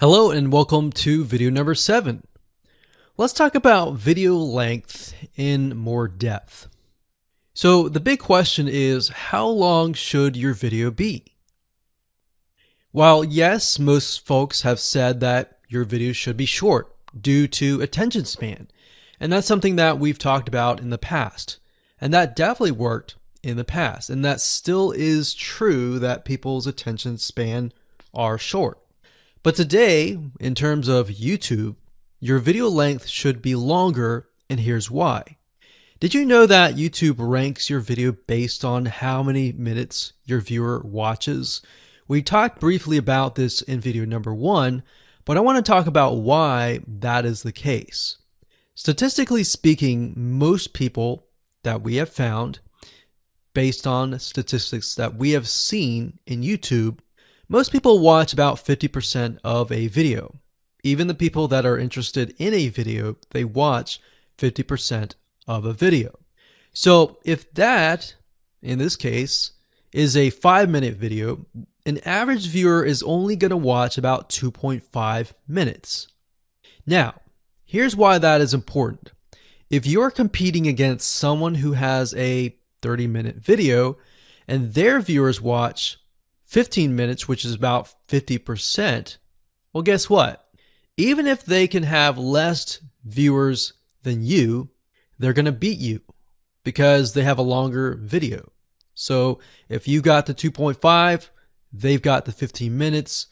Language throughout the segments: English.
Hello and welcome to video number 7. Let's talk about video length in more depth. So the big question is, how long should your video be? While yes, most folks have said that your video should be short due to attention span, and that's something that we've talked about in the past, and that definitely worked in the past, and that still is true that people's attention span are short. But today, in terms of YouTube, your video length should be longer, and here's why. Did you know that YouTube ranks your video based on how many minutes your viewer watches? We talked briefly about this in video number 1, but I want to talk about why that is the case. Statistically speaking, most people that we have found, based on statistics that we have seen in YouTube, most people watch about 50% of a video. Even the people that are interested in a video, they watch 50% of a video. So if that, in this case, is a 5-minute video, an average viewer is only going to watch about 2.5 minutes. Now, here's why that is important. If you're competing against someone who has a 30-minute video and their viewers watch 15 minutes, which is about 50%, well, guess what? Even if they can have less viewers than you, they're going to beat you because they have a longer video. So if you got the 2.5, they've got the 15 minutes,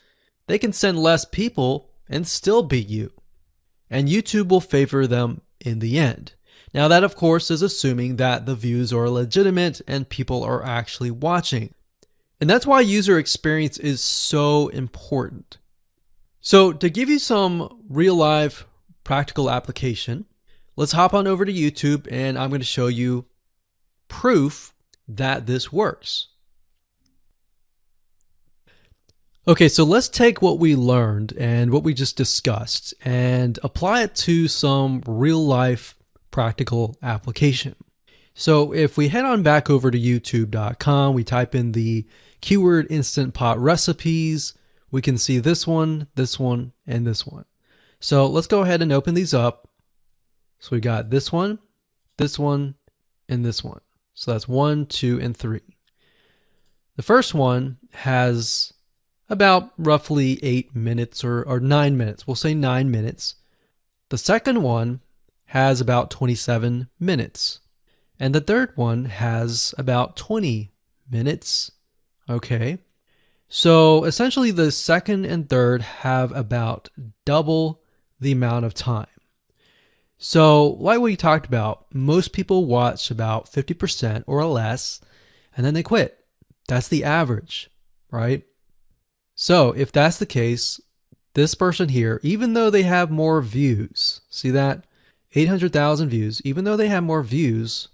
they can send less people and still beat you. And YouTube will favor them in the end. Now that, of course, is assuming that the views are legitimate and people are actually watching. And that's why user experience is so important. So to give you some real life practical application, let's hop on over to YouTube and I'm going to show you proof that this works. Okay, so let's take what we learned and what we just discussed and apply it to some real life practical application. So if we head on back over to youtube.com, we type in the keyword Instant Pot recipes, we can see this one, and this one. So let's go ahead and open these up. So we got this one, and this one. So that's 1, 2, and 3. The first one has about roughly 8 minutes or 9 minutes. We'll say 9 minutes. The second one has about 27 minutes. And the third one has about 20 minutes. Okay. So essentially the second and third have about double the amount of time. So like we talked about, most people watch about 50% or less, and then they quit. That's the average, right? So if that's the case, this person here, even though they have more views, see that? 800,000 views, even though they have more views,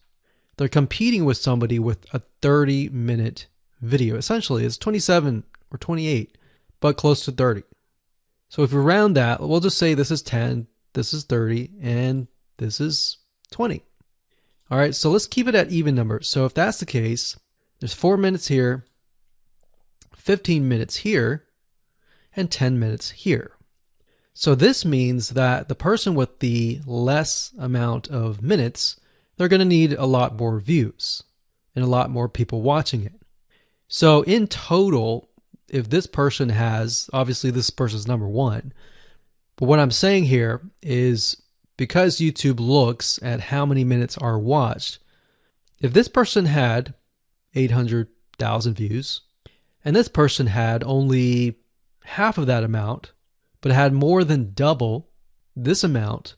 they're competing with somebody with a 30-minute video. Essentially, it's 27 or 28, but close to 30. So if we round that, we'll just say this is 10, this is 30, and this is 20. All right, so let's keep it at even numbers. So if that's the case, there's 4 minutes here, 15 minutes here, and 10 minutes here. So this means that the person with the less amount of minutes, they're going to need a lot more views and a lot more people watching it. So in total, if this person has, obviously this person's number 1, but what I'm saying here is because YouTube looks at how many minutes are watched, if this person had 800,000 views and this person had only half of that amount, but had more than double this amount,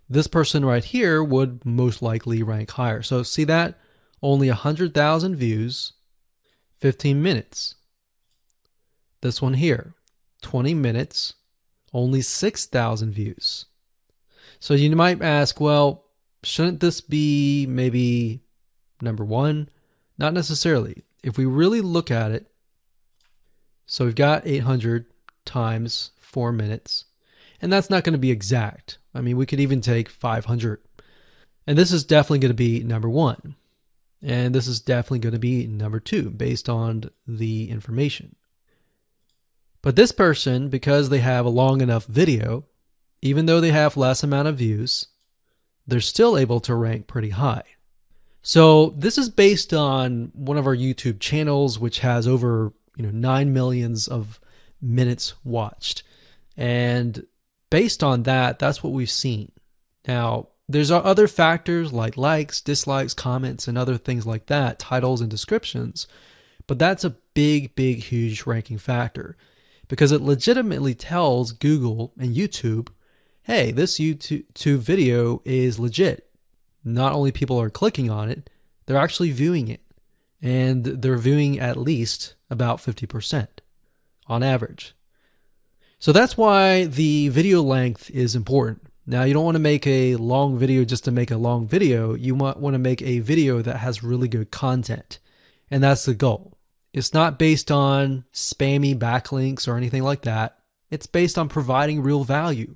this person right here would most likely rank higher. So see that? Only 100,000 views, 15 minutes. This one here, 20 minutes, only 6,000 views. So you might ask, well, shouldn't this be maybe number 1? Not necessarily. If we really look at it, so we've got 800 times 4 minutes, and that's not going to be exact. I mean, we could even take 500. And this is definitely going to be number 1. And this is definitely going to be number 2 based on the information. But this person, because they have a long enough video, even though they have less amount of views, they're still able to rank pretty high. So this is based on one of our YouTube channels, which has over 9 millions of minutes watched. And based on that, that's what we've seen. Now, there's other factors like likes, dislikes, comments, and other things like that, titles and descriptions. But that's a big, huge ranking factor because it legitimately tells Google and YouTube, hey, this YouTube video is legit. Not only people are clicking on it, they're actually viewing it. And they're viewing at least about 50% on average. So that's why the video length is important. Now, you don't want to make a long video just to make a long video. You want to make a video that has really good content. And that's the goal. It's not based on spammy backlinks or anything like that. It's based on providing real value.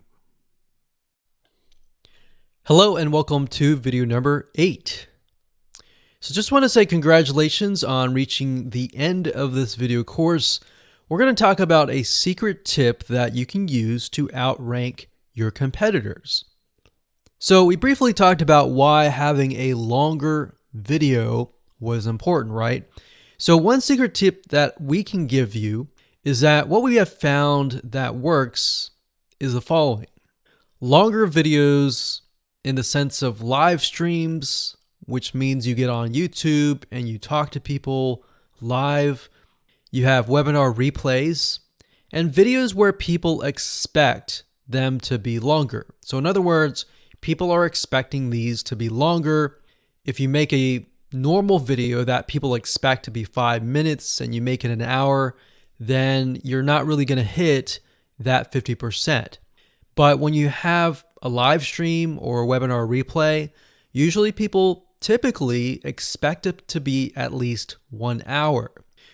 Hello and welcome to video number 8. So just want to say congratulations on reaching the end of this video course. We're going to talk about a secret tip that you can use to outrank your competitors. So we briefly talked about why having a longer video was important, right? So one secret tip that we can give you is that what we have found that works is the following. Longer videos in the sense of live streams, which means you get on YouTube and you talk to people live. You have webinar replays and videos where people expect them to be longer. So in other words, people are expecting these to be longer. If you make a normal video that people expect to be 5 minutes and you make it an hour, then you're not really going to hit that 50%. But when you have a live stream or a webinar replay, usually people typically expect it to be at least 1 hour.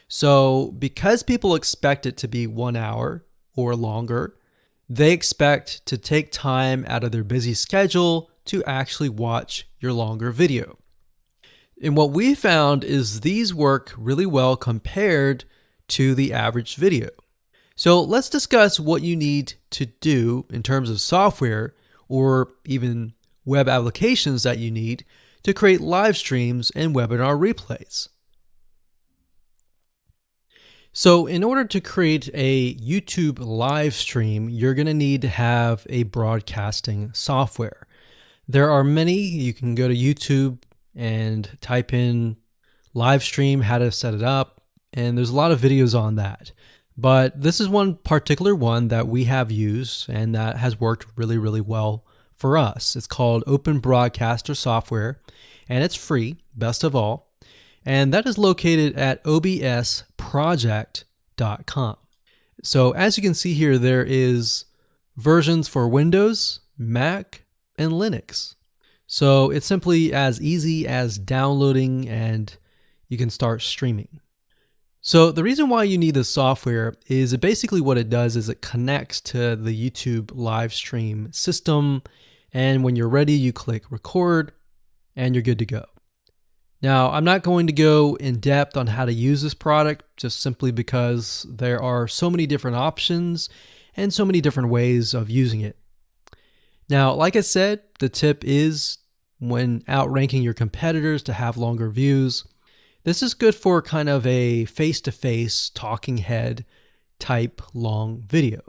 So because people expect it to be 1 hour or longer, they expect to take time out of their busy schedule to actually watch your longer video. And what we found is these work really well compared to the average video. So let's discuss what you need to do in terms of software or even web applications that you need to create live streams and webinar replays. So in order to create a YouTube live stream, you're going to need to have a broadcasting software. There are many. You can go to YouTube and type in live stream, how to set it up, and there's a lot of videos on that. But this is one particular one that we have used and that has worked really, really well for us. It's called Open Broadcaster Software, and it's free, best of all. And that is located at obsproject.com. So as you can see here, there is versions for Windows, Mac, and Linux. So it's simply as easy as downloading and you can start streaming. So the reason why you need this software is basically what it does is it connects to the YouTube live stream system. And when you're ready, you click record and you're good to go. Now, I'm not going to go in depth on how to use this product just simply because there are so many different options and so many different ways of using it. Now, like I said, the tip is when outranking your competitors to have longer views. This is good for kind of a face-to-face talking head type long video.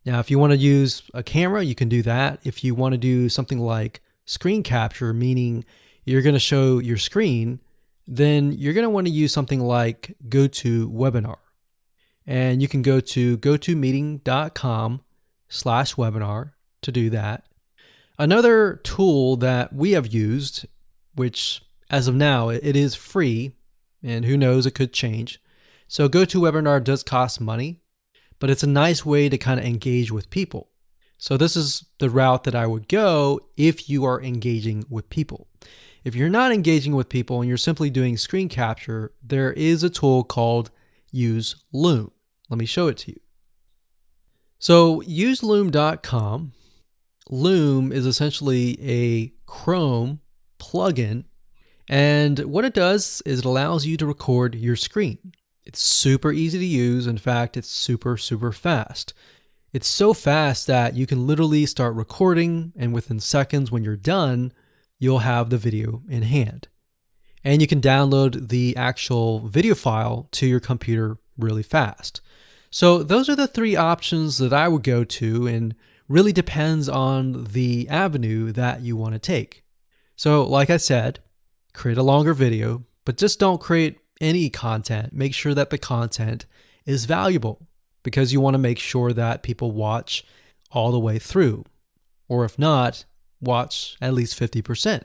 Now, if you want to use a camera, you can do that. If you want to do something like screen capture, meaning you're going to show your screen, then you're going to want to use something like GoToWebinar. And you can go to gotomeeting.com/webinar to do that. Another tool that we have used, which as of now, it is free, and who knows, it could change. So GoToWebinar does cost money, but it's a nice way to kind of engage with people. So this is the route that I would go if you are engaging with people. If you're not engaging with people and you're simply doing screen capture, there is a tool called Use Loom. Let me show it to you. So useloom.com. Loom is essentially a Chrome plugin, and what it does is it allows you to record your screen. It's super easy to use. In fact, it's super, super fast. It's so fast that you can literally start recording, and within seconds when you're done, you'll have the video in hand. And you can download the actual video file to your computer really fast. So those are the three options that I would go to, and really depends on the avenue that you want to take. So like I said, create a longer video, but just don't create any content. Make sure that the content is valuable, because you want to make sure that people watch all the way through. Or if not, watch at least 50%.